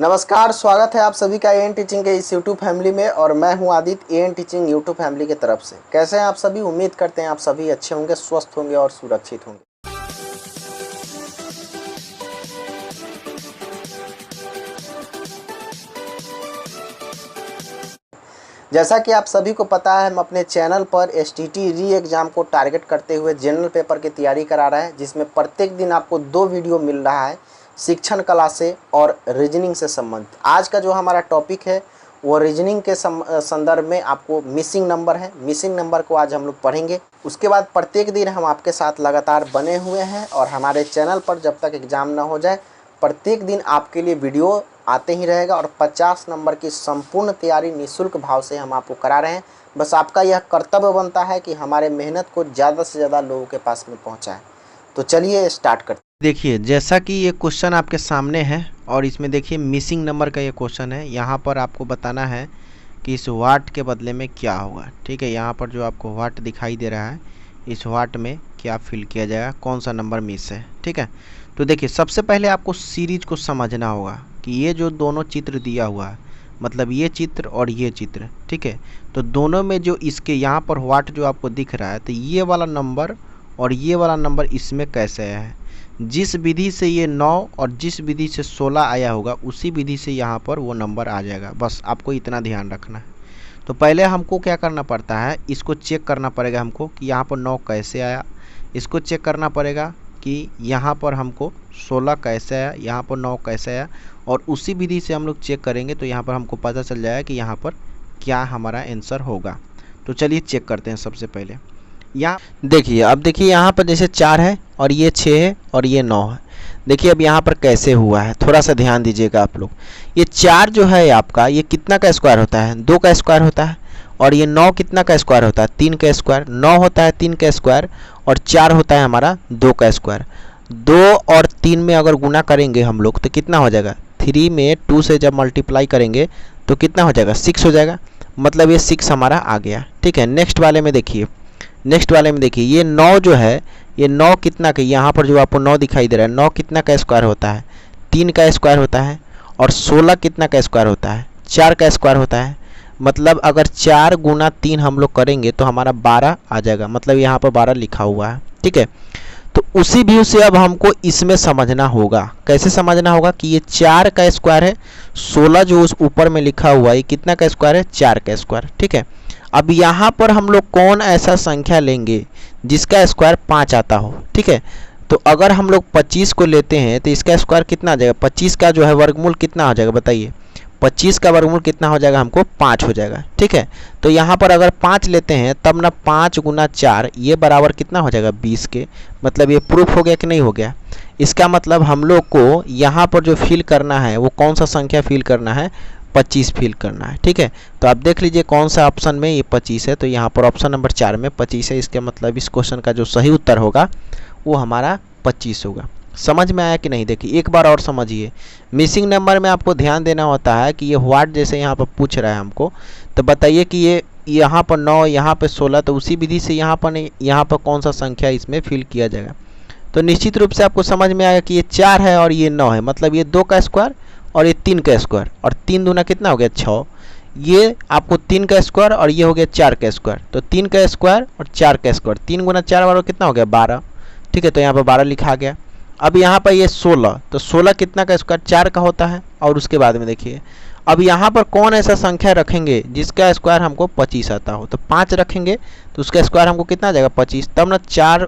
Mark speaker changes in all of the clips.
Speaker 1: नमस्कार, स्वागत है आप सभी का एएन टीचिंग के इस यूट्यूब फैमिली में। और मैं हूं Aditya, AN teaching YouTube family की तरफ से। कैसे हैं आप सभी? उम्मीद करते हैं आप सभी अच्छे होंगे, स्वस्थ होंगे और सुरक्षित होंगे। जैसा कि आप सभी को पता है, हम अपने चैनल पर एसटीटी री एग्ज़ाम को टारगेट करते हुए जनरल पेपर की तैयारी करा रहे हैं, जिसमें प्रत्येक दिन आपको 2 वीडियो मिल रहा है शिक्षण कला से और रीजनिंग से संबंधित। आज का जो हमारा टॉपिक है वो रीजनिंग के संदर्भ में आपको मिसिंग नंबर है। मिसिंग नंबर को आज हम लोग पढ़ेंगे। उसके बाद प्रत्येक दिन हम आपके साथ लगातार बने हुए हैं और हमारे चैनल पर जब तक एग्ज़ाम ना हो जाए प्रत्येक दिन आपके लिए वीडियो आते ही रहेगा। और 50 नंबर की संपूर्ण तैयारी निःशुल्क भाव से हम आपको करा रहे हैं। बस आपका यह कर्तव्य बनता है कि हमारे मेहनत को ज़्यादा से ज़्यादा लोगों के पास में पहुँचाएं। तो चलिए स्टार्ट करते हैं।
Speaker 2: देखिए, जैसा कि ये क्वेश्चन आपके सामने है और इसमें देखिए मिसिंग नंबर का ये क्वेश्चन है। यहाँ पर आपको बताना है कि इस वाट के बदले में क्या होगा। ठीक है, यहाँ पर जो आपको वाट दिखाई दे रहा है, इस वाट में क्या फिल किया जाएगा, कौन सा नंबर मिस है। ठीक है, तो देखिए सबसे पहले आपको सीरीज को समझना होगा कि ये जो दोनों चित्र दिया हुआ है, मतलब ये चित्र और ये चित्र, ठीक है, तो दोनों में जो इसके यहाँ पर वाट जो आपको दिख रहा है, तो ये वाला नंबर और ये वाला नंबर इसमें कैसे आया है। जिस विधि से ये 9 और जिस विधि से 16 आया होगा उसी विधि से यहाँ पर वो नंबर आ जाएगा। बस आपको इतना ध्यान रखना है। तो पहले हमको क्या करना पड़ता है, इसको चेक करना पड़ेगा हमको कि यहाँ पर 9 कैसे आया। इसको चेक करना पड़ेगा कि यहाँ पर हमको 16 कैसे आया, यहाँ पर 9 कैसे आया। और उसी विधि से हम लोग चेक करेंगे तो यहाँ पर हमको पता चल जाएगा कि यहाँ पर क्या हमारा आंसर होगा। तो चलिए चेक करते हैं। सबसे पहले यहाँ देखिए, अब देखिए यहाँ पर जैसे 4 है और ये 6 है और ये 9 है। देखिए अब यहाँ पर कैसे हुआ है, थोड़ा सा ध्यान दीजिएगा आप लोग। ये 4 जो है आपका, ये कितना का स्क्वायर होता है, 2 का स्क्वायर होता है। और ये 9 कितना का स्क्वायर होता है, 3 का स्क्वायर। 9 होता है 3 का स्क्वायर और 4 होता है हमारा 2 का स्क्वायर। 2 और 3 में अगर गुना करेंगे हम लोग तो कितना हो जाएगा, 3 में 2 से जब मल्टीप्लाई करेंगे तो कितना हो जाएगा, 6 हो जाएगा। मतलब ये 6 हमारा आ गया। ठीक है, नेक्स्ट वाले में देखिए, नेक्स्ट वाले में देखिए ये 9 जो है, ये 9 कितना का, यहाँ पर जो आपको 9 दिखाई दे रहा है, 9 कितना का स्क्वायर होता है, 3 का स्क्वायर होता है। और 16 कितना का स्क्वायर होता है, 4 का स्क्वायर होता है। मतलब अगर 4 गुना 3 हम लोग करेंगे तो हमारा 12 आ जाएगा। मतलब यहाँ पर 12 लिखा हुआ है। ठीक है, तो उसी व्यू से अब हमको इसमें समझना होगा। कैसे समझना होगा कि ये 4 का स्क्वायर है, 16 जो उस ऊपर में लिखा हुआ है ये कितना का स्क्वायर है, 4 का स्क्वायर। ठीक है, अब यहाँ पर हम लोग कौन ऐसा संख्या लेंगे जिसका स्क्वायर 5 आता हो। ठीक है, तो अगर हम लोग 25 को लेते हैं तो इसका स्क्वायर कितना आ जाएगा, 25 का जो है वर्गमूल कितना हो जाएगा बताइए। 25 का वर्गमूल कितना हो जाएगा, हमको 5 हो जाएगा। ठीक है, तो यहाँ पर अगर 5 लेते हैं तब ना 5 गुना 4 ये बराबर कितना हो जाएगा, 20 के। मतलब ये प्रूफ हो गया कि नहीं हो गया। इसका मतलब हम लोग को यहाँ पर जो फिल करना है वो कौन सा संख्या फिल करना है, 25 फिल करना है। ठीक है, तो आप देख लीजिए कौन सा ऑप्शन में ये 25 है, तो यहाँ पर ऑप्शन नंबर 4 में 25 है। इसका मतलब इस क्वेश्चन का जो सही उत्तर होगा वो हमारा 25 होगा। समझ में आया कि नहीं? देखिए एक बार और समझिए। मिसिंग नंबर में आपको ध्यान देना होता है कि ये व्हाट जैसे यहाँ पर पूछ रहा है हमको, तो बताइए कि ये यहाँ पर 9 यहाँ पर 16, तो उसी विधि से यहाँ पर कौन सा संख्या इसमें फिल किया जाएगा। तो निश्चित रूप से आपको समझ में आएगा कि ये 4 है और ये 9 है। मतलब ये 2 का स्क्वायर और ये 3 का स्क्वायर, और 3 दूना कितना हो गया, 6। ये आपको 3 का स्क्वायर और ये हो गया 4 का स्क्वायर। तो 3 का स्क्वायर और 4 का स्क्वायर, 3 गुना 4 बराबर कितना हो गया, 12। ठीक है, तो यहाँ पर 12 लिखा गया। अब यहाँ पर ये 16, तो 16 कितना का स्क्वायर, 4 का होता है। और उसके बाद में देखिए अब यहाँ पर कौन ऐसा संख्या रखेंगे जिसका स्क्वायर हमको 25 आता हो। तो 5 रखेंगे तो उसका स्क्वायर हमको कितना आ जाएगा, 25। तब ना 4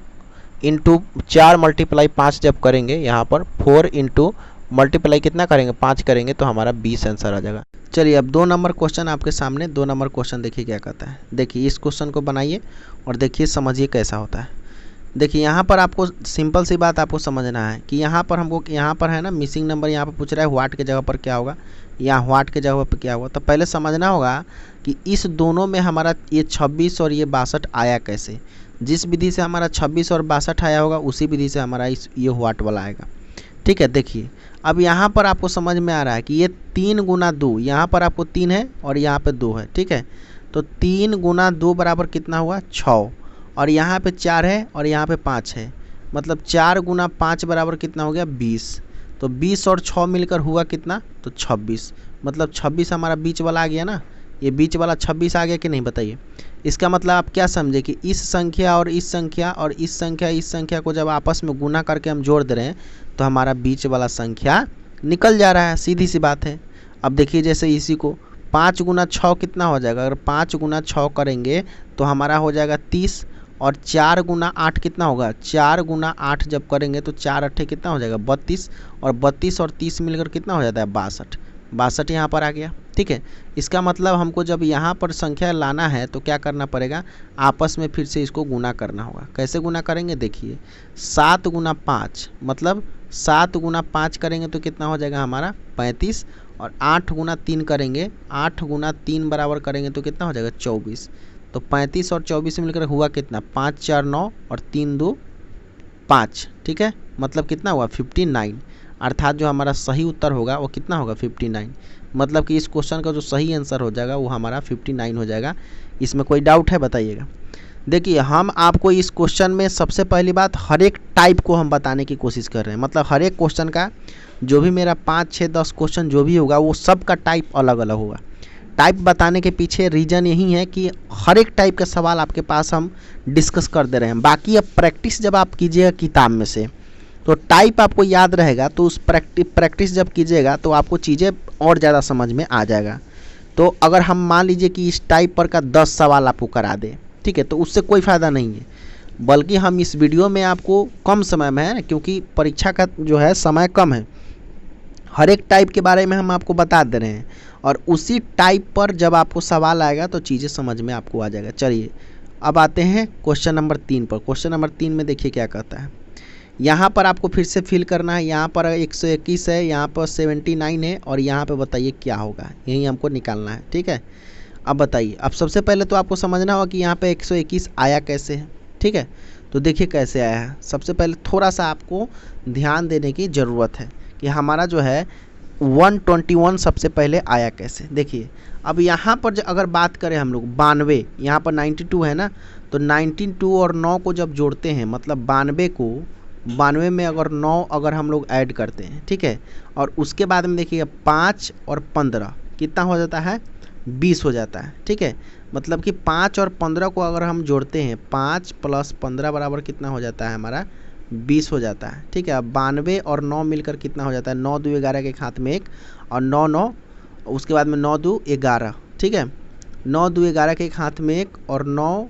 Speaker 2: इंटू 4 मल्टीप्लाई 5 जब करेंगे, यहाँ पर 4 इंटू मल्टीप्लाई कितना करेंगे, 5 करेंगे, तो हमारा 20 आंसर आ जाएगा। चलिए अब 2 नंबर क्वेश्चन आपके सामने। 2 नंबर क्वेश्चन देखिए क्या कहता है। देखिए इस क्वेश्चन को बनाइए और देखिए समझिए कैसा होता है। देखिए यहाँ पर आपको सिंपल सी बात आपको समझना है कि यहाँ पर हमको, यहाँ पर है ना मिसिंग नंबर, यहाँ पर पूछ रहा है व्हाट के जगह पर क्या होगा, यहाँ व्हाट के जगह पर क्या होगा। तो पहले समझना होगा कि इस दोनों में हमारा ये 26 और ये 62 आया कैसे। जिस विधि से हमारा 26 और 62 आया होगा उसी विधि से हमारा ये व्हाट वाला आएगा। ठीक है, देखिए अब यहाँ पर आपको समझ में आ रहा है कि ये 3 गुना 2, यहाँ पर आपको 3 है और यहाँ पे 2 है। ठीक है, तो 3 गुना 2 बराबर कितना हुआ, 6। और यहाँ पे 4 है और यहाँ पे 5 है। मतलब 4 गुना 5 बराबर कितना हो गया, 20। तो 20 और 6 मिलकर हुआ कितना, तो 26। मतलब 26 हमारा बीच वाला आ गया ना, ये बीच वाला 26 आ गया कि नहीं बताइए। इसका मतलब आप क्या समझे कि इस संख्या और इस संख्या और इस संख्या को जब आपस में गुना करके हम जोड़ दे रहे हैं तो हमारा बीच वाला संख्या निकल जा रहा है, सीधी सी बात है। अब देखिए जैसे इसी को 5 गुना 6 कितना हो जाएगा, अगर 5 गुना 6 करेंगे तो हमारा हो जाएगा 30, और 4 गुना 8 कितना होगा, 4 गुना 8 जब करेंगे तो 4 अट्ठे कितना हो जाएगा 32, और 32 और 30 मिलकर कितना हो जाता है 62। 62 यहाँ पर आ गया, ठीक है। इसका मतलब हमको जब यहाँ पर संख्या लाना है तो क्या करना पड़ेगा, आपस में फिर से इसको गुना करना होगा। कैसे गुना करेंगे देखिए, 7 गुना 5 मतलब 7 गुना 5 करेंगे तो कितना हो जाएगा हमारा 35, और 8 गुना 3 करेंगे, 8 गुना 3 बराबर करेंगे तो कितना हो जाएगा 24। तो 35 और 24 मिलकर हुआ कितना, 5 4 9 और 3 2 5, ठीक है। मतलब कितना हुआ 59, अर्थात जो हमारा सही उत्तर होगा वो कितना होगा 59। मतलब कि इस क्वेश्चन का जो सही आंसर हो जाएगा वो हमारा 59 हो जाएगा। इसमें कोई डाउट है बताइएगा। देखिए हम आपको इस क्वेश्चन में सबसे पहली बात हर एक टाइप को हम बताने की कोशिश कर रहे हैं। मतलब हर एक क्वेश्चन का जो भी मेरा 5 6 10 क्वेश्चन जो भी होगा वो सब का टाइप अलग अलग होगा। टाइप बताने के पीछे रीज़न यही है कि हर एक टाइप का सवाल आपके पास हम डिस्कस कर दे रहे हैं। बाकी अब प्रैक्टिस जब आप कीजिएगा किताब में से तो टाइप आपको याद रहेगा, तो उस प्रैक्टिस जब कीजिएगा तो आपको चीज़ें और ज़्यादा समझ में आ जाएगा। तो अगर हम मान लीजिए कि इस टाइप पर का 10 सवाल आपको करा दे, ठीक है, तो उससे कोई फ़ायदा नहीं है। बल्कि हम इस वीडियो में आपको कम समय में है, क्योंकि परीक्षा का जो है समय कम है, हर एक टाइप के बारे में हम आपको बता दे रहे हैं, और उसी टाइप पर जब आपको सवाल आएगा तो चीज़ें समझ में आपको आ जाएगा। चलिए अब आते हैं क्वेश्चन नंबर 3 पर। क्वेश्चन नंबर 3 में देखिए क्या कहता है। यहाँ पर आपको फिर से फिल करना है। यहाँ पर 121 है, यहाँ पर 79 है, और यहाँ पे बताइए क्या होगा, यही हमको निकालना है, ठीक है। अब बताइए, अब सबसे पहले तो आपको समझना होगा कि यहाँ पे 121 आया कैसे है, ठीक है। तो देखिए कैसे आया है। सबसे पहले थोड़ा सा आपको ध्यान देने की ज़रूरत है कि हमारा जो है 121 सबसे पहले आया कैसे। देखिए अब यहाँ पर अगर बात करें हम लोग 92, यहाँ पर 92 है ना, तो 92 और 9 को जब जोड़ते हैं, मतलब 92 को 92 में अगर 9 अगर हम लोग ऐड करते हैं, ठीक है, और उसके बाद में देखिए 5 और 15 कितना हो जाता है 20 हो जाता है, ठीक है। मतलब कि 5 और 15 को अगर हम जोड़ते हैं, 5 प्लस 15 बराबर कितना हो जाता है हमारा 20 हो जाता है, ठीक है। अब 92 और 9 मिलकर कितना हो जाता है 9 2 11 के एक हाथ में 1, और 9 9 उसके बाद में 9 2 11, ठीक है। 9 2 11 के एक हाथ में 1, और 9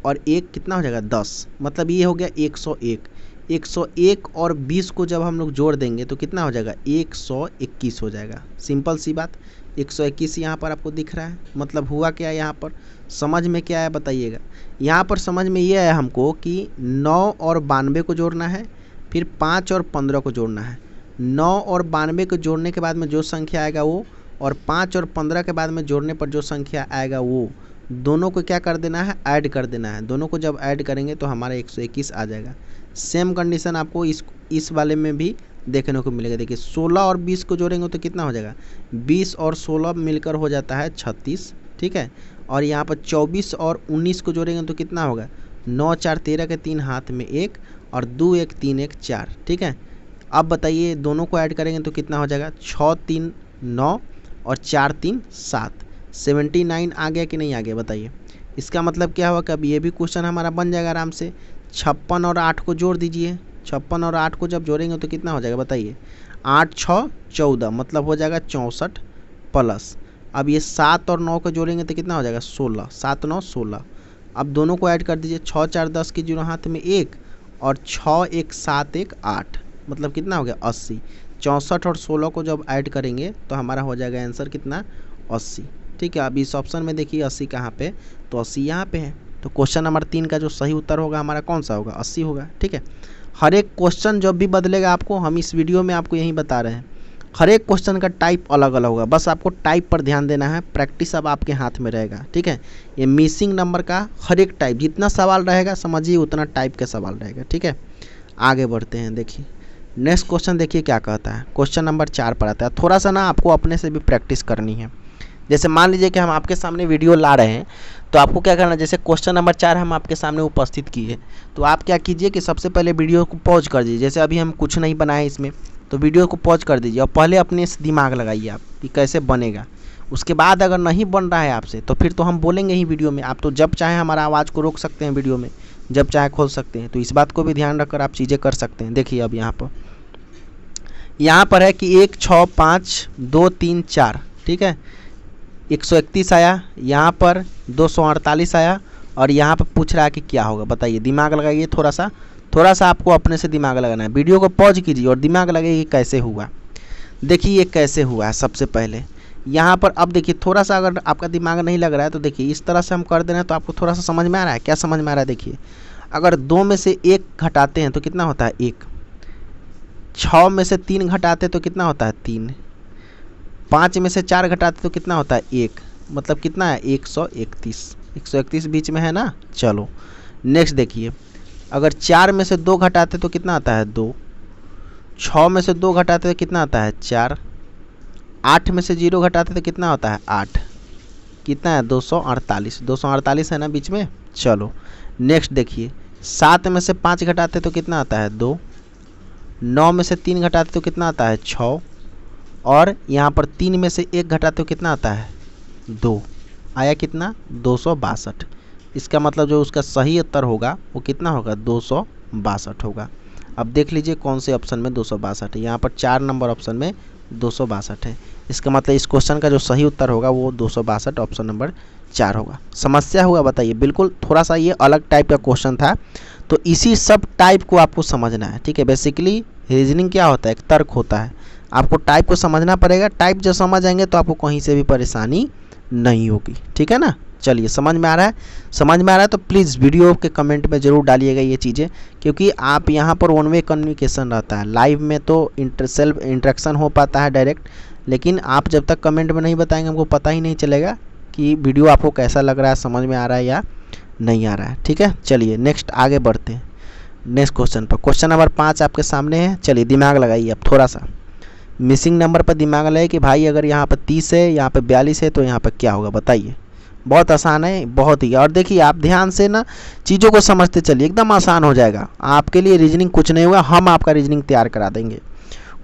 Speaker 2: और 1 कितना हो जाएगा 10। मतलब ये हो गया 101। 101 और 20 को जब हम लोग जोड़ देंगे तो कितना हो जाएगा 121 हो जाएगा। सिंपल सी बात, 121 यहाँ पर आपको दिख रहा है। मतलब हुआ क्या है यहाँ पर, समझ में क्या आया बताइएगा। यहाँ पर समझ में ये आया हमको कि 9 और 92 को जोड़ना है, फिर 5 और 15 को जोड़ना है। 9 और 92 को जोड़ने के बाद में जो संख्या आएगा वो, और 5 और 15 के बाद में जोड़ने पर जो संख्या आएगा वो, दोनों को क्या कर देना है ऐड कर देना है। दोनों को जब ऐड करेंगे तो हमारा 121 आ जाएगा। सेम कंडीशन आपको इस वाले में भी देखने को मिलेगा। देखिए 16 और 20 को जोड़ेंगे तो कितना हो जाएगा 20 और 16 मिलकर हो जाता है 36, ठीक है। और यहाँ पर 24 और 19 को जोड़ेंगे तो कितना होगा 9 4 13 के 3 हाथ में 1, और 2 1 3 1 4, ठीक है। अब बताइए दोनों को ऐड करेंगे तो कितना हो जाएगा 6 3 9 और 4 3 7, 79 आ गया कि नहीं आ गया बताइए। इसका मतलब क्या हुआ कि अब ये भी क्वेश्चन हमारा बन जाएगा आराम से। 56 और 8 को जोड़ दीजिए। 56 और 8 को जब जोड़ेंगे तो कितना हो जाएगा बताइए 8 6 14, मतलब हो जाएगा 64 प्लस। अब ये 7 और 9 को जोड़ेंगे तो कितना हो जाएगा 16, 7 9 16। अब दोनों को ऐड कर दीजिए। 6 4 10 के जीरो हाथ में 1, और 6 1 7 1 8, मतलब कितना हो गया 80। 64 और 16 को जब ऐड करेंगे तो हमारा हो जाएगा आंसर कितना 80, ठीक है। अब इस ऑप्शन में देखिए 80 कहाँ पे, तो 80 यहाँ पे है। तो क्वेश्चन नंबर 3 का जो सही उत्तर होगा हमारा कौन सा होगा 80 होगा, ठीक है। हर एक क्वेश्चन जब भी बदलेगा आपको, हम इस वीडियो में आपको यही बता रहे हैं, हर एक क्वेश्चन का टाइप अलग अलग होगा। बस आपको टाइप पर ध्यान देना है, प्रैक्टिस अब आपके हाथ में रहेगा, ठीक है। ये मिसिंग नंबर का हर एक टाइप, जितना सवाल रहेगा समझिए उतना टाइप का सवाल रहेगा, ठीक है। आगे बढ़ते हैं। देखिए नेक्स्ट क्वेश्चन देखिए क्या कहता है। क्वेश्चन नंबर 4 पर आता है। थोड़ा सा ना आपको अपने से भी प्रैक्टिस करनी है। जैसे मान लीजिए कि हम आपके सामने वीडियो ला रहे हैं, तो आपको क्या करना है, जैसे क्वेश्चन नंबर 4 हम आपके सामने उपस्थित किए, तो आप क्या कीजिए कि सबसे पहले वीडियो को पॉज कर दीजिए। जैसे अभी हम कुछ नहीं बनाए इसमें, तो वीडियो को पॉज कर दीजिए और पहले अपने से दिमाग लगाइए आप कि कैसे बनेगा। उसके बाद अगर नहीं बन रहा है आपसे तो फिर तो हम बोलेंगे ही वीडियो में। आप तो जब चाहें हमारा आवाज़ को रोक सकते हैं वीडियो में, जब चाहे खोल सकते हैं। तो इस बात को भी ध्यान रखकर आप चीज़ें कर सकते हैं। देखिए अब यहाँ पर है कि 1 6 5 2 3 4, ठीक है, 131 आया, यहाँ पर 248 आया, और यहाँ पर पूछ रहा है कि क्या होगा बताइए। दिमाग लगाइए थोड़ा सा आपको अपने से दिमाग लगाना है। वीडियो को पॉज कीजिए और दिमाग लगाइए कैसे हुआ। देखिए ये कैसे हुआ है। सबसे पहले यहाँ पर अब देखिए थोड़ा सा अगर आपका दिमाग नहीं लग रहा है तो देखिए इस तरह से हम कर दे रहे हैं तो आपको थोड़ा सा समझ में आ रहा है। क्या समझ में आ रहा है? देखिए अगर 2 में से 1 घटाते हैं तो कितना होता है 1, 6 में से 3 घटाते तो कितना होता है 3, 5 में से 4 घटाते तो कितना होता है 1, मतलब कितना है 131 बीच में है ना। चलो नेक्स्ट देखिए, अगर 4 में से 2 घटाते तो कितना आता है 2, 6 में से 2 घटाते तो कितना आता है 4, 8 में से 0 घटाते तो कितना होता है 8, कितना है 248 है ना बीच में। चलो नेक्स्ट देखिए, 7 में से 5 घटाते तो कितना आता है 2, 9 में से 3 घटाते तो कितना आता है 6, और यहाँ पर 3 में से 1 घटाते तो कितना आता है 2, आया कितना 262। इसका मतलब जो उसका सही उत्तर होगा वो कितना होगा 262 होगा। अब देख लीजिए कौन से ऑप्शन में 262 है। यहाँ पर 4 नंबर ऑप्शन में 262 है। इसका मतलब इस क्वेश्चन का जो सही उत्तर होगा वो 262 ऑप्शन नंबर 4 होगा। समस्या हुआ बताइए? बिल्कुल, थोड़ा सा ये अलग टाइप का क्वेश्चन था, तो इसी सब टाइप को आपको समझना है, ठीक है। बेसिकली रीजनिंग क्या होता है? एक तर्क होता है। आपको टाइप को समझना पड़ेगा। टाइप जब समझ जाएंगे तो आपको कहीं से भी परेशानी नहीं होगी, ठीक है ना। चलिए समझ में आ रहा है तो प्लीज़ वीडियो के कमेंट में ज़रूर डालिएगा ये चीज़ें, क्योंकि आप यहाँ पर वन वे कम्युनिकेशन रहता है। लाइव में तो सेल्फ इंटरेक्शन हो पाता है डायरेक्ट, लेकिन आप जब तक कमेंट में नहीं बताएंगे हमको पता ही नहीं चलेगा कि वीडियो आपको कैसा लग रहा है, समझ में आ रहा है या नहीं आ रहा है, ठीक है। चलिए नेक्स्ट आगे बढ़ते हैं नेक्स्ट क्वेश्चन पर। क्वेश्चन नंबर 5 आपके सामने है। चलिए दिमाग लगाइए अब थोड़ा सा, मिसिंग नंबर पर दिमाग लगाइए कि भाई अगर यहाँ पर 30 है, यहाँ पर 42 है तो यहाँ पर क्या होगा बताइए। बहुत आसान है, बहुत ही। और देखिए आप ध्यान से ना चीज़ों को समझते चलिए, एकदम आसान हो जाएगा आपके लिए। रीजनिंग कुछ नहीं होगा, हम आपका रीजनिंग तैयार करा देंगे।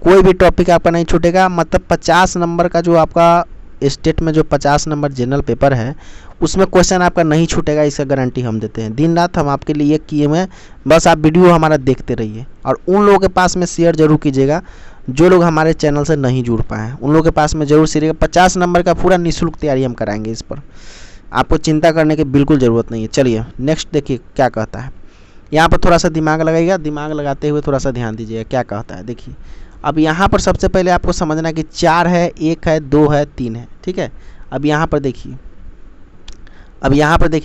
Speaker 2: कोई भी टॉपिक आपका नहीं छूटेगा। मतलब 50 नंबर का जो आपका स्टेट में जो 50 नंबर जनरल पेपर है उसमें क्वेश्चन आपका नहीं छूटेगा, इसका गारंटी हम देते हैं। दिन रात हम आपके लिए ये किए हुए हैं, बस आप वीडियो हमारा देखते रहिए। और उन लोगों के पास में शेयर जरूर कीजिएगा जो लोग हमारे चैनल से नहीं जुड़ पाए हैं, उन लोगों के पास में जरूर शेयर। 50 नंबर का पूरा निःशुल्क तैयारी हम कराएंगे, इस पर आपको चिंता करने की बिल्कुल ज़रूरत नहीं है। चलिए नेक्स्ट देखिए क्या कहता है। यहाँ पर थोड़ा सा दिमाग लगाइएगा, दिमाग लगाते हुए थोड़ा सा ध्यान दीजिएगा क्या कहता है। देखिए अब यहाँ पर सबसे पहले आपको समझना है कि 4 है, 1 है, 2 है, 3 है, ठीक है। अब यहाँ पर देखिए,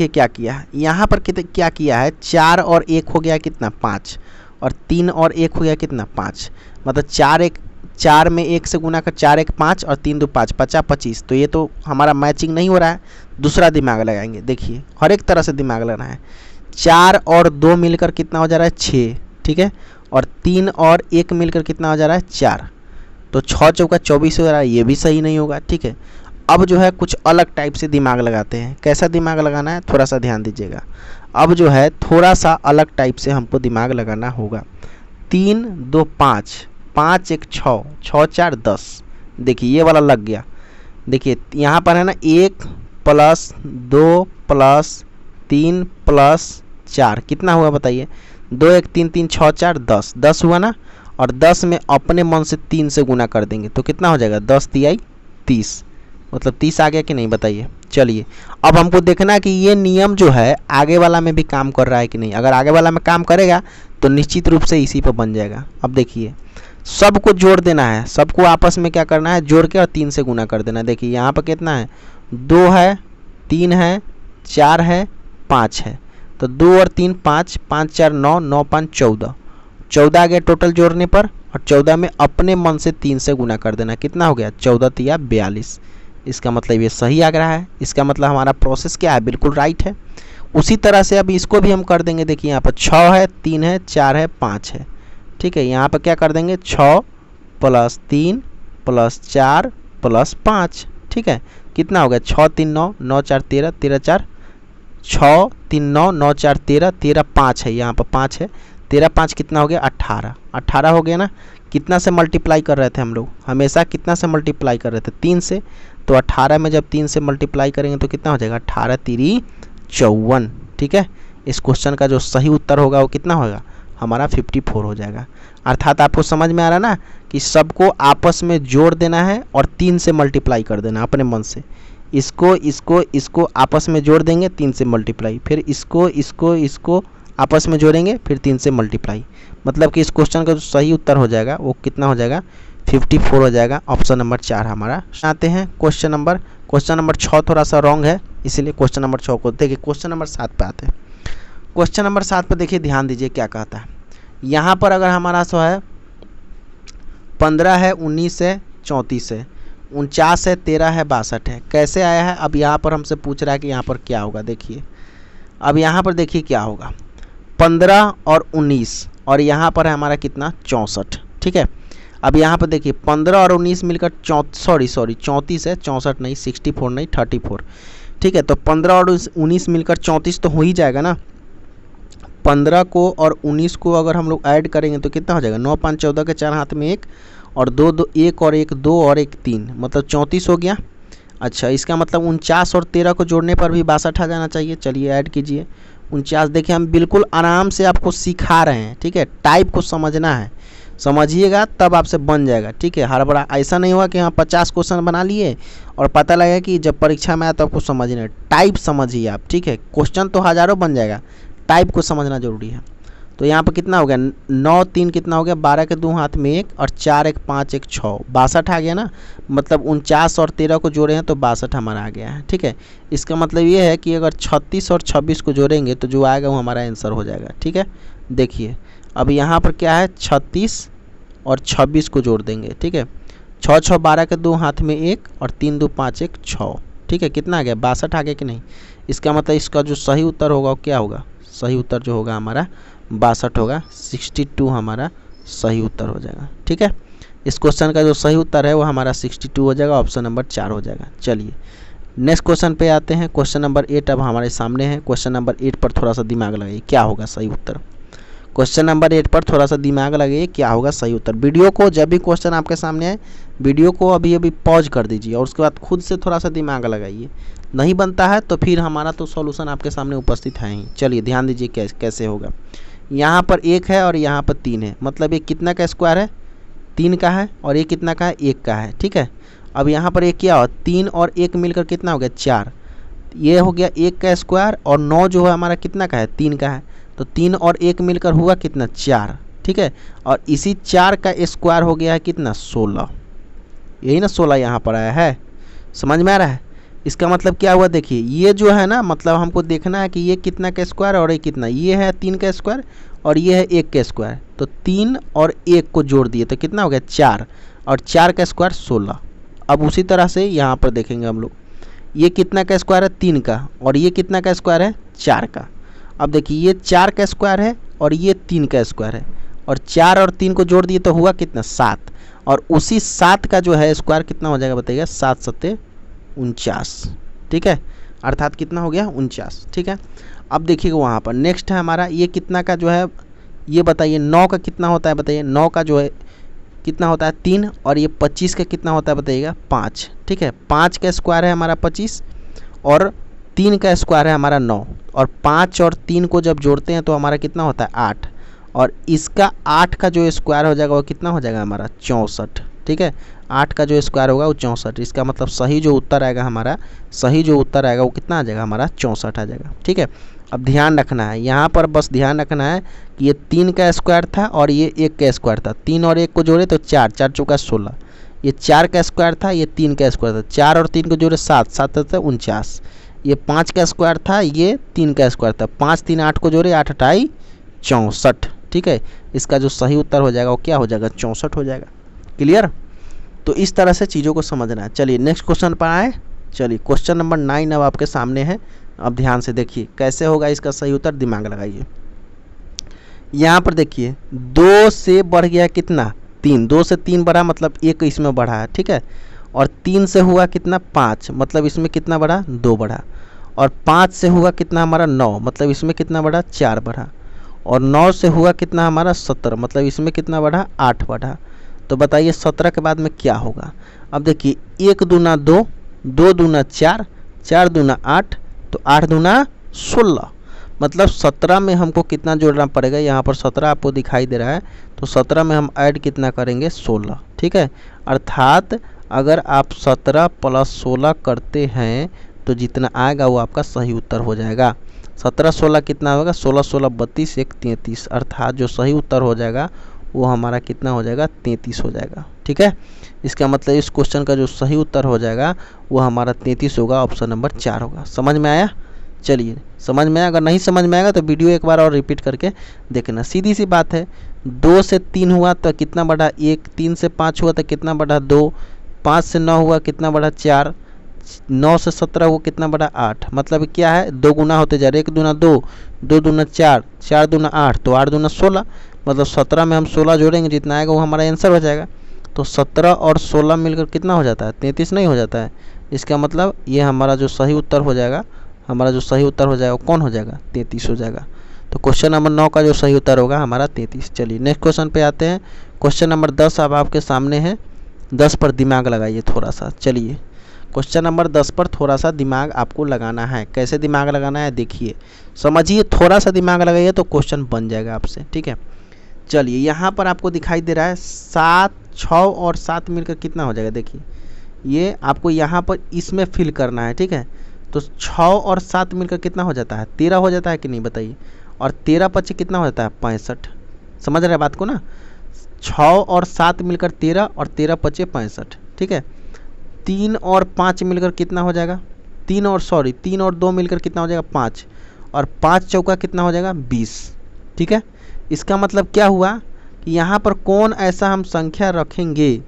Speaker 2: क्या किया है। यहाँ पर क्या किया है, 4 और 1 हो गया कितना 5, और 3 और 1 हो गया कितना 5। मतलब 4 में 1 से गुना कर 4 1 5 और 3 2 5, 50 25। तो ये तो हमारा मैचिंग नहीं हो रहा है। दूसरा दिमाग लगाएंगे। देखिए हर एक तरह से दिमाग लगाना है। 4 और 2 मिलकर कितना हो जा रहा है 6, ठीक है। और 3 और 1 मिलकर कितना हो जा रहा है 4, तो 6 चौका 24 हो रहा है। ये भी सही नहीं होगा, ठीक है। अब जो है कुछ अलग टाइप से दिमाग लगाते हैं। कैसा दिमाग लगाना है थोड़ा सा ध्यान दीजिएगा। अब जो है थोड़ा सा अलग टाइप से हमको दिमाग लगाना होगा। 3 2 5, 5 1 6, 6 4 10। देखिए ये वाला लग गया। देखिए यहाँ पर है ना 1 + 2 + 3 + 4 कितना हुआ बताइए। 2 1 3 3 6 4 10, 10 हुआ ना। और 10 में अपने मन से 3 से गुना कर देंगे तो कितना हो जाएगा 10 तिहाई 30, मतलब 30 आ गया कि नहीं बताइए। चलिए अब हमको देखना है कि ये नियम जो है आगे वाला में भी काम कर रहा है कि नहीं। अगर आगे वाला में काम करेगा तो निश्चित रूप से इसी पर बन जाएगा। अब देखिए सबको जोड़ देना है, सबको आपस में क्या करना है जोड़ के और 3 से गुना कर देना है। देखिए यहाँ पर कितना है 2 है, 3 है, 4 है, 5 है। तो 2 और 3 5, 5 4 9, 9 5 14, 14 आ गया टोटल जोड़ने पर। और 14 में अपने मन से 3 से गुना कर देना, कितना हो गया 14 तिया 42। इसका मतलब ये सही आ रहा है। इसका मतलब हमारा प्रोसेस क्या है बिल्कुल राइट है। उसी तरह से अब इसको भी हम कर देंगे। देखिए यहाँ पर 6 है, 3 है, 4 है, 5 है, ठीक है। यहाँ पर क्या कर देंगे 6 + 3 + 4 + 5, ठीक है। कितना हो गया 6 3 9, 9 4 13, 13 4 6 3 9, 9 4 13, 13 5 है, यहाँ पर 5 है। 13 5 कितना हो गया 18, 18 हो गया ना। कितना से मल्टीप्लाई कर रहे थे हम लोग, हमेशा कितना से मल्टीप्लाई कर रहे थे, 3 से। तो 18 में जब 3 से मल्टीप्लाई करेंगे तो कितना हो जाएगा, 18 तिरी 54। ठीक है, इस क्वेश्चन का जो सही उत्तर होगा वो कितना होगा, हमारा 54 हो जाएगा। अर्थात आपको समझ में आ रहा ना कि सबको आपस में जोड़ देना है और 3 से मल्टीप्लाई कर देना अपने मन से। इसको आपस में जोड़ देंगे 3 से मल्टीप्लाई, फिर इसको आपस में जोड़ेंगे फिर 3 से मल्टीप्लाई। मतलब कि इस क्वेश्चन का जो सही उत्तर हो जाएगा वो कितना हो जाएगा, 54 हो जाएगा। ऑप्शन नंबर 4 हमारा। आते हैं क्वेश्चन नंबर 6 थोड़ा सा रॉन्ग है, इसीलिए क्वेश्चन नंबर 6 को देखिए। क्वेश्चन नंबर 7 पे आते हैं। क्वेश्चन नंबर 7 पे देखिए, ध्यान दीजिए क्या कहता है। यहाँ पर अगर हमारा सो है 15 है, 19 है, 34 है, 49 है, 13 है, 62 है, कैसे आया है। अब यहाँ पर हमसे पूछ रहा है कि यहाँ पर क्या होगा। देखिए अब यहाँ पर देखिए क्या होगा, 15 और 19 और यहाँ पर है हमारा कितना, 64। ठीक है, अब यहाँ पर देखिए 15 और 19 मिलकर 34 है, 64 नहीं, 64 नहीं, 34। ठीक है, तो 15 और 19 मिलकर 34 तो हो ही जाएगा ना। 15 को और 19 को अगर हम लोग ऐड करेंगे तो कितना हो जाएगा, 9 5 14 के 4 हाथ में 1 और 2 2 1 और 1 2 और 1 3, मतलब 34 हो गया। अच्छा, इसका मतलब 49 और 13 को जोड़ने पर भी 62 आ जाना चाहिए। चलिए ऐड कीजिए 49। देखिए हम बिल्कुल आराम से आपको सिखा रहे हैं। ठीक है, टाइप को समझना है, समझिएगा तब आपसे बन जाएगा। ठीक है, हर बड़ा ऐसा नहीं हुआ कि हाँ 50 क्वेश्चन बना लिए और पता लगा कि जब परीक्षा में आया तो आपको समझना है। टाइप समझिए आप। ठीक है, क्वेश्चन तो हज़ारों बन जाएगा, टाइप को समझना जरूरी है। तो यहाँ पर कितना हो गया, 9 3 कितना हो गया, 12 के 2 हाथ में 1 और 4 1 5 1 6, 62 आ गया ना। मतलब 49 और 13 को जोड़े हैं तो 62 हमारा आ गया है। ठीक है, इसका मतलब ये है कि अगर 36 और 26 को जोड़ेंगे तो जो आएगा वो हमारा आंसर हो जाएगा। ठीक है, देखिए अब यहाँ पर क्या है, 36 और 26 को जोड़ देंगे। ठीक है, 6 6 12 के 2 हाथ में 1 और 3 2 5 1 6। ठीक है, कितना आ गया, 62 आ गया कि नहीं। इसका मतलब इसका जो सही उत्तर होगा वो क्या होगा, सही उत्तर जो होगा हमारा 62 होगा। 62 हमारा सही उत्तर हो जाएगा। ठीक है, इस क्वेश्चन का जो सही उत्तर है वो हमारा 62 हो जाएगा। ऑप्शन नंबर 4 हो जाएगा। चलिए नेक्स्ट क्वेश्चन पे आते हैं। क्वेश्चन नंबर 8 अब हमारे सामने है। क्वेश्चन नंबर 8 पर थोड़ा सा दिमाग लगाइए, क्या होगा सही उत्तर। क्वेश्चन नंबर 8 पर थोड़ा सा दिमाग लगाइए, क्या होगा सही उत्तर। वीडियो को जब भी क्वेश्चन आपके सामने आए, वीडियो को अभी पॉज कर दीजिए और उसके बाद खुद से थोड़ा सा दिमाग लगाइए। नहीं बनता है तो फिर हमारा तो सॉल्यूशन आपके सामने उपस्थित है ही। चलिए ध्यान दीजिए कैसे होगा। यहाँ पर 1 है और यहाँ पर 3 है, मतलब ये कितना का स्क्वायर है, 3 का है, और ये कितना का है, 1 का है। ठीक है, अब यहाँ पर एक क्या हो, 3 और 1 मिलकर कितना हो गया, 4। ये हो गया 1 का स्क्वायर, और 9 जो है हमारा कितना का है, 3 का है। तो 3 और 1 मिलकर हुआ कितना, 4। ठीक है, और इसी 4 का स्क्वायर हो गया है कितना, 16। यही ना 16 यहाँ पर आया है, समझ में आ रहा है। इसका मतलब क्या हुआ, देखिए ये जो है ना, मतलब हमको देखना है कि ये कितना का स्क्वायर और ये कितना, ये है 3 का स्क्वायर और ये है 1 का स्क्वायर। तो 3 और 1 को जोड़ दिए तो कितना हो गया, 4, और 4 का स्क्वायर 16। अब उसी तरह से यहाँ पर देखेंगे हम लोग, ये कितना का स्क्वायर है, 3 का, और ये कितना का स्क्वायर है, 4 का। अब देखिए ये 4 का स्क्वायर है और ये 3 का स्क्वायर है, और 4 और 3 को जोड़ दिए तो हुआ कितना, 7, और उसी 7 का जो है स्क्वायर कितना हो जाएगा बताइएगा, 7 7 49। ठीक है, अर्थात कितना हो गया, 49। ठीक है, अब देखिएगा वहाँ पर नेक्स्ट है हमारा, ये कितना का जो है, ये बताइए 9 का कितना होता है, बताइए 9 का जो है कितना होता है, 3, और ये 25 का कितना होता है बताइएगा, 5। ठीक है, 5 का स्क्वायर है हमारा 25 और 3 का स्क्वायर है हमारा 9, और 5 और 3 को जब जोड़ते हैं तो हमारा कितना होता है, 8, और इसका 8 का जो स्क्वायर हो जाएगा वो कितना हो जाएगा हमारा, 64। ठीक है, 8 का जो स्क्वायर होगा वो 64। इसका मतलब सही जो उत्तर आएगा हमारा, सही जो उत्तर आएगा वो कितना आ जाएगा हमारा, 64 आ जाएगा। ठीक है, अब ध्यान रखना है यहाँ पर, बस ध्यान रखना है कि ये 3 का स्क्वायर था और ये 1 का स्क्वायर था। 3 और 1 को जोड़े तो 4, 4 चौका 16। ये 4 का स्क्वायर था, ये 3 का स्क्वायर था। 4 और 3 को जोड़े 7, 7 7 49। ये 5 का स्क्वायर था, ये 3 का स्क्वायर था। 5 3 8 को जोड़े 8 8 64। ठीक है, इसका जो सही उत्तर हो जाएगा वो क्या हो जाएगा, 64 हो जाएगा। क्लियर। तो इस तरह से चीज़ों को समझना है। चलिए नेक्स्ट क्वेश्चन पर आए। चलिए क्वेश्चन नंबर 9 अब आपके सामने है। अब ध्यान से देखिए कैसे होगा इसका सही उत्तर, दिमाग लगाइए। यहाँ पर देखिए 2 से बढ़ गया कितना, 3। 2 से 3 बढ़ा मतलब 1 इसमें बढ़ा है। ठीक है, और 3 से हुआ कितना, 5, मतलब इसमें कितना बढ़ा, 2 बढ़ा, और 5 से हुआ कितना हमारा, 9, मतलब इसमें कितना बढ़ा, 4 बढ़ा, और 9 से हुआ कितना हमारा, 17, मतलब इसमें कितना बढ़ा, 8 बढ़ा, तो बताइए 17 के बाद में क्या होगा। अब देखिए 1 दूना 2, 2 दूना 4, 4 दूना 8, तो 8 दूना 16, मतलब 17 में हमको कितना जोड़ना पड़ेगा। यहाँ पर 17 आपको दिखाई दे रहा है, तो 17 में हम ऐड कितना करेंगे 16, ठीक है। अर्थात अगर आप 17 + 16 करते हैं तो जितना आएगा वो आपका सही उत्तर हो जाएगा। 17 16 कितना होगा, 16 16 32, 1 33, अर्थात जो सही उत्तर हो जाएगा वो हमारा कितना हो जाएगा 33 हो जाएगा, ठीक है। इसका मतलब इस क्वेश्चन का जो सही उत्तर हो जाएगा वो हमारा 33 होगा, ऑप्शन नंबर 4 होगा। समझ में आया? चलिए, समझ में आया। अगर नहीं समझ में आएगा तो वीडियो एक बार और रिपीट करके देखना। सीधी सी बात है, 2 से 3 हुआ तो कितना बढ़ा 1, 3 से 5 हुआ तो कितना बढ़ा 2, 5 से 9 हुआ कितना बढ़ा 4, 9 से 17 हुआ कितना बढ़ा 8। मतलब क्या है, 2 गुना होते जा रहे, 1 दूना 2, 2 दूना 4, 4 दूना 8, तो 8 दूना 16, मतलब 17 में हम 16 जोड़ेंगे, जितना आएगा वो हमारा आंसर हो जाएगा। तो 17 और 16 मिलकर कितना हो जाता है 33 नहीं हो जाता है। इसका मतलब ये हमारा जो सही उत्तर हो जाएगा, हमारा जो सही उत्तर हो जाएगा वो कौन हो जाएगा 33 हो जाएगा। तो क्वेश्चन नंबर 9 का जो सही उत्तर होगा हमारा 33। चलिए नेक्स्ट क्वेश्चन पे आते हैं। क्वेश्चन नंबर 10 अब आपके सामने है। 10 पर दिमाग लगाइए थोड़ा सा। चलिए क्वेश्चन नंबर 10 पर थोड़ा सा दिमाग आपको लगाना है। कैसे दिमाग लगाना है देखिए, समझिए, थोड़ा सा दिमाग लगाइए तो क्वेश्चन बन जाएगा आपसे, ठीक है। चलिए यहाँ पर आपको दिखाई दे रहा है 7, 6 और 7 मिलकर कितना हो जाएगा। देखिए ये आपको यहाँ पर इसमें फिल करना है, ठीक है। तो 6 और 7 मिलकर कितना हो जाता है 13 हो जाता है कि नहीं बताइए। और 13 × 5 कितना हो जाता है 65। समझ रहे बात को ना, 6 और 7 मिलकर 13 और 13 × 5 65, ठीक है। 3 और 5 मिलकर कितना हो जाएगा 3 और 2 मिलकर कितना हो जाएगा 5, और 5 चौका कितना हो जाएगा 20, ठीक है। इसका मतलब क्या हुआ कि यहाँ पर कौन ऐसा हम संख्या रखेंगे,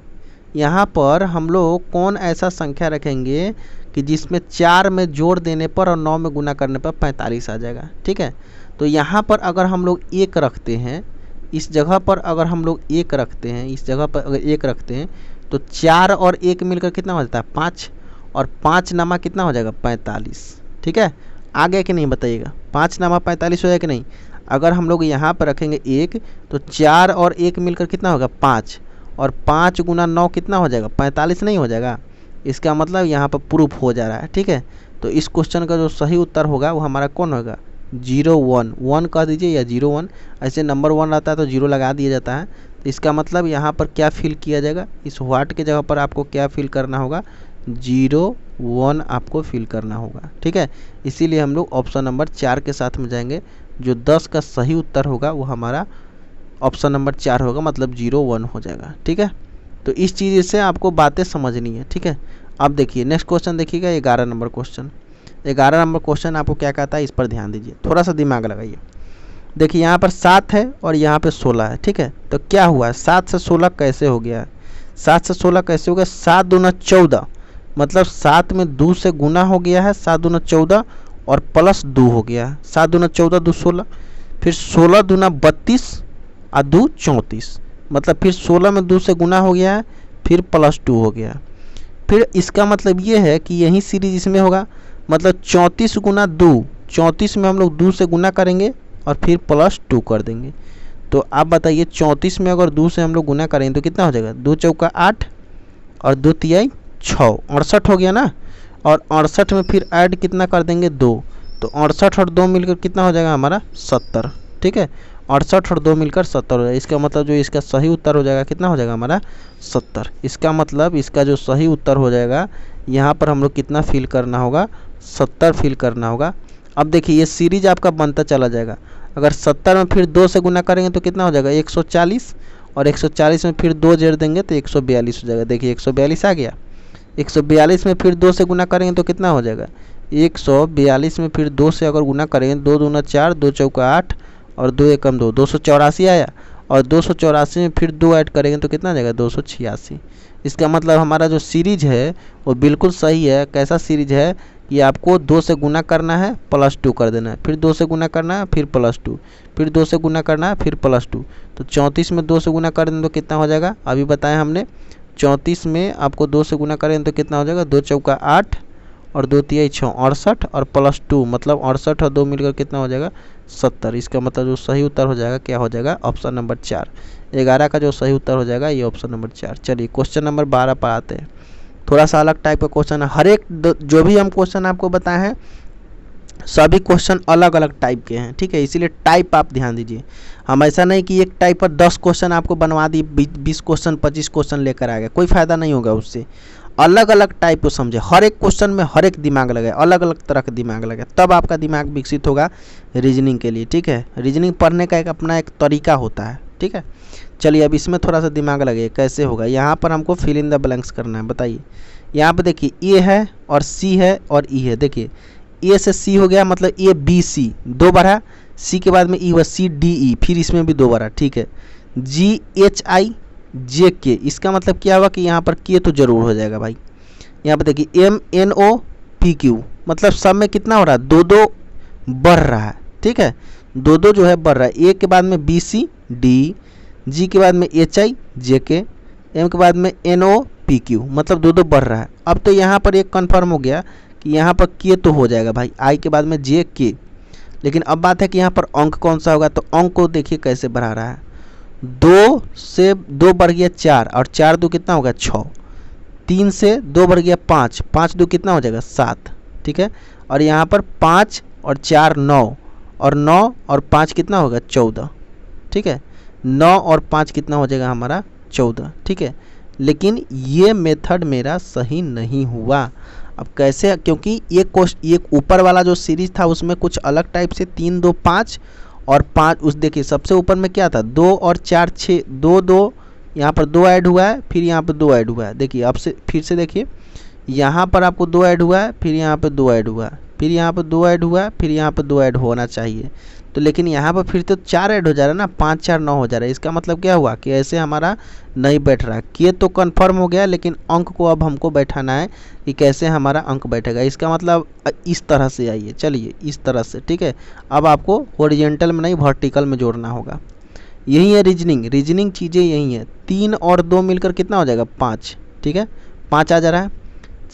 Speaker 2: यहाँ पर हम लोग कौन ऐसा संख्या रखेंगे कि जिसमें 4 में जोड़ देने पर और 9 में गुना करने पर 45 आ जाएगा, ठीक है। तो यहाँ पर अगर हम लोग 1 रखते हैं, इस जगह पर अगर हम लोग 1 रखते हैं, इस जगह पर अगर 1 रखते हैं तो 4 और 1 मिलकर कितना हो जाता है 5, और 5 नामा कितना हो जाएगा 45, ठीक है। आगे कि नहीं बताइएगा, 5 नामा 45 हो जाएगा कि नहीं। अगर हम लोग यहाँ पर रखेंगे 1 तो 4 और 1 मिलकर कितना होगा 5, और 5 × 9 कितना हो जाएगा 45 नहीं हो जाएगा। इसका मतलब यहाँ पर प्रूफ हो जा रहा है, ठीक है। तो इस क्वेश्चन का जो सही उत्तर होगा वो हमारा कौन होगा 0 1 1 कह दीजिए या 0 1, ऐसे नंबर 1 आता है तो 0 लगा दिया जाता है। तो इसका मतलब यहाँ पर क्या फिल किया जाएगा, इस व्हाट के जगह पर आपको क्या फिल करना होगा 0 1 आपको फिल करना होगा, ठीक है। इसीलिए हम लोग ऑप्शन नंबर 4 के साथ में जाएंगे। जो 10 का सही उत्तर होगा वो हमारा ऑप्शन नंबर 4 होगा, मतलब 0 1 हो जाएगा, ठीक है। तो इस चीज़ से आपको बातें समझनी है, ठीक है। अब देखिए नेक्स्ट क्वेश्चन देखिएगा 11 नंबर क्वेश्चन। 11 नंबर क्वेश्चन आपको क्या कहता है, इस पर ध्यान दीजिए, थोड़ा सा दिमाग लगाइए। देखिए यहाँ पर 7 है और यहाँ पे 16 है, ठीक है। तो क्या हुआ है 7 से 16 कैसे हो गया है, 7 से 16 कैसे हो गया, 7 दूना 14, मतलब 7 में 2 से गुना हो गया है, 7 दूना 14 और प्लस 2 हो गया है, 7 दूना 14 2 16, फिर 16 दूना 32 और 2 34, मतलब फिर 16 में 2 से गुना हो गया है, फिर प्लस 2 हो गया। फिर इसका मतलब ये है कि यही सीरीज इसमें होगा, मतलब 34 × 2, 34 में हम लोग 2 से गुना करेंगे और फिर प्लस 2 कर देंगे। तो आप बताइए 34 में अगर 2 से हम लोग गुना करेंगे तो कितना हो जाएगा 2 चौका 8 और 2 तिहाई 6, 68 हो गया ना। और 68 में फिर ऐड कितना कर देंगे 2, तो 68 और 2 मिलकर कितना हो जाएगा हमारा 70, ठीक है। 68 और 2 मिलकर 70 हो जाएगा। इसका मतलब जो इसका सही उत्तर हो जाएगा कितना हो जाएगा हमारा 70। इसका मतलब इसका जो सही उत्तर हो जाएगा यहाँ पर हम लोग कितना फिल करना होगा 70 फिल करना होगा। अब देखिए ये सीरीज आपका बनता चला जाएगा। अगर 70 में फिर 2 से गुना करेंगे तो कितना हो जाएगा 140, और 140 में फिर 2 जोड़ देंगे तो 142 हो जाएगा। देखिए 142 आ गया। 142 में फिर 2 से गुना करेंगे तो कितना हो जाएगा 142 में फिर 2 से अगर गुना करेंगे 2 दूना 4, 2 चौका 8 और 2 एकम 2, 284 आया। और 284 में फिर 2 ऐड करेंगे तो कितना आ जाएगा 286। इसका मतलब हमारा जो सीरीज है वो बिल्कुल सही है। कैसा सीरीज है, ये आपको 2 से गुना करना है प्लस 2 कर देना है, फिर 2 से गुना करना है फिर प्लस 2, फिर 2 से गुना करना है फिर प्लस 2। तो 34 में 2 से गुना कर दें तो कितना हो जाएगा, अभी बताया हमने 34 में आपको 2 से गुना करें तो कितना हो जाएगा 2 चौका 8 और 2 तिहाई 6, 68 और प्लस 2, मतलब 68 और 2 मिलकर कितना हो जाएगा 70। इसका मतलब जो सही उत्तर हो जाएगा क्या हो जाएगा ऑप्शन नंबर 4। 11 का जो सही उत्तर हो जाएगा ये ऑप्शन नंबर 4। चलिए क्वेश्चन नंबर 12 पर आते हैं। थोड़ा सा अलग टाइप का क्वेश्चन है। हर एक जो भी हम क्वेश्चन आपको बताए हैं सभी क्वेश्चन अलग अलग टाइप के हैं, ठीक है, इसीलिए टाइप आप ध्यान दीजिए। हम ऐसा नहीं कि एक टाइप पर 10 क्वेश्चन आपको बनवा दिए, 20 क्वेश्चन 25 क्वेश्चन लेकर आ गए, कोई फ़ायदा नहीं होगा उससे। अलग अलग टाइप को समझे, हर एक क्वेश्चन में हर एक दिमाग लगे, अलग अलग तरह का दिमाग लगे, तब आपका दिमाग विकसित होगा रीजनिंग के लिए, ठीक है। रीजनिंग पढ़ने का एक अपना एक तरीका होता है, ठीक है। चलिए अब इसमें थोड़ा सा दिमाग लगे, कैसे होगा। यहाँ पर हमको फिल इन द ब्लैंक्स करना है। बताइए, यहाँ पर देखिए ए है और सी है और ई है। देखिए ए से सी हो गया, मतलब ए बी सी 2 बार है, सी के बाद में ई हुआ सी डी ई, फिर इसमें भी 2 बार है, ठीक है। जी एच आई जे के, इसका मतलब क्या हुआ कि यहाँ पर के तो जरूर हो जाएगा भाई। यहाँ पर देखिए M N O P Q, मतलब सब में कितना हो रहा है, 2 बढ़ रहा है, ठीक है, 2 जो है बढ़ रहा है। ए के बाद में बी सी डी, जी के बाद में एच आई जे के, एम के बाद में एन ओ पी क्यू, मतलब 2 बढ़ रहा है। अब तो यहाँ पर एक कन्फर्म हो गया कि यहाँ पर के तो हो जाएगा भाई, आई के बाद में जे के। लेकिन अब बात है कि यहाँ पर अंक कौन सा होगा, तो अंक को देखिए कैसे बढ़ा रहा है। 2 से 2 बढ़ गया 4 और 4 2 कितना होगा 6, 3 से 2 बढ़ गया 5, 5 2 कितना हो जाएगा 7, ठीक है। और यहाँ पर 5 और 4 9, और 9 और 5 कितना होगा 14, ठीक है। 9 और 5 कितना हो जाएगा हमारा 14, ठीक है। लेकिन ये मेथड मेरा सही नहीं हुआ। अब कैसे, क्योंकि ये ऊपर वाला जो सीरीज था उसमें कुछ अलग टाइप से 3 2 5 और 5 उस देखिए सबसे ऊपर में क्या था 2 और 4 6, 2 2 यहाँ पर 2 ऐड हुआ है, फिर यहाँ पर 2 ऐड हुआ है। देखिए अब से फिर से देखिए, यहाँ पर आपको 2 ऐड हुआ है, फिर यहाँ पर 2 ऐड हुआ है, फिर यहाँ पर 2 ऐड हुआ है, फिर यहाँ पर 2 ऐड होना चाहिए। तो लेकिन यहाँ पर फिर तो 4 ऐड हो जा रहा है ना, 5 4 9 हो जा रहा है। इसका मतलब क्या हुआ कि ऐसे हमारा नहीं बैठ रहा है। के तो कंफर्म हो गया, लेकिन अंक को अब हमको बैठाना है कि कैसे हमारा अंक बैठेगा। इसका मतलब इस तरह से आइए, चलिए इस तरह से, ठीक है। अब आपको हॉरिजॉन्टल में नहीं वर्टिकल में जोड़ना होगा। यही है रीजनिंग चीज़ें यही है। 3 और 2 मिलकर कितना हो जाएगा 5, ठीक है, 5 आ जा रहा है।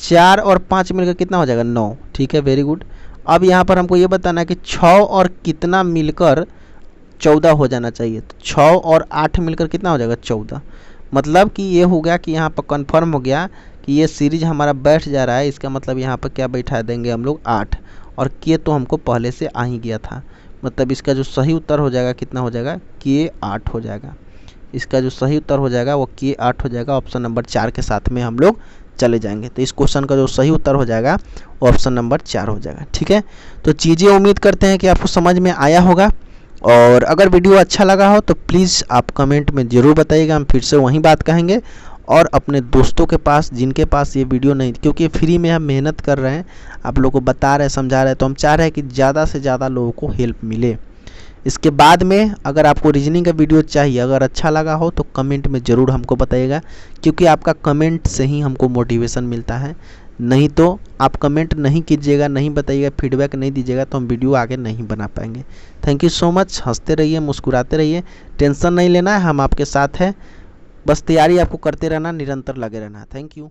Speaker 2: 4 और 5 मिलकर कितना हो जाएगा 9, ठीक है, वेरी गुड। अब यहाँ पर हमको ये बताना है कि 6 और कितना मिलकर 14 हो जाना चाहिए। तो 6 और 8 मिलकर कितना हो जाएगा 14, मतलब कि ये हो गया कि यहाँ पर कंफर्म हो गया कि ये सीरीज हमारा बैठ जा रहा है। इसका मतलब यहाँ पर क्या बैठा देंगे हम लोग 8, और के तो हमको पहले से आ ही गया था। मतलब इसका जो सही उत्तर हो जाएगा कितना हो जाएगा के 8 हो जाएगा। इसका जो सही उत्तर हो जाएगा वो के 8 हो जाएगा। ऑप्शन नंबर 4 के साथ में हम लोग चले जाएंगे। तो इस क्वेश्चन का जो सही उत्तर हो जाएगा ऑप्शन नंबर 4 हो जाएगा, ठीक है। तो चीज़ें उम्मीद करते हैं कि आपको समझ में आया होगा, और अगर वीडियो अच्छा लगा हो तो प्लीज़ आप कमेंट में ज़रूर बताइएगा। हम फिर से वही बात कहेंगे, और अपने दोस्तों के पास जिनके पास ये वीडियो नहीं, क्योंकि फ्री में हम मेहनत कर रहे हैं, आप लोगों को बता रहे हैं, समझा रहे हैं, तो हम चाह रहे हैं कि ज़्यादा से ज़्यादा लोगों को हेल्प मिले। इसके बाद में अगर आपको रीजनिंग का वीडियो चाहिए, अगर अच्छा लगा हो तो कमेंट में ज़रूर हमको बताइएगा, क्योंकि आपका कमेंट से ही हमको मोटिवेशन मिलता है। नहीं तो आप कमेंट नहीं कीजिएगा, नहीं बताइएगा, फीडबैक नहीं दीजिएगा, तो हम वीडियो आगे नहीं बना पाएंगे। Thank you so much. हंसते रहिए, मुस्कुराते रहिए, टेंशन नहीं लेना है, हम आपके साथ हैं। बस तैयारी आपको करते रहना, निरंतर लगे रहना। Thank you.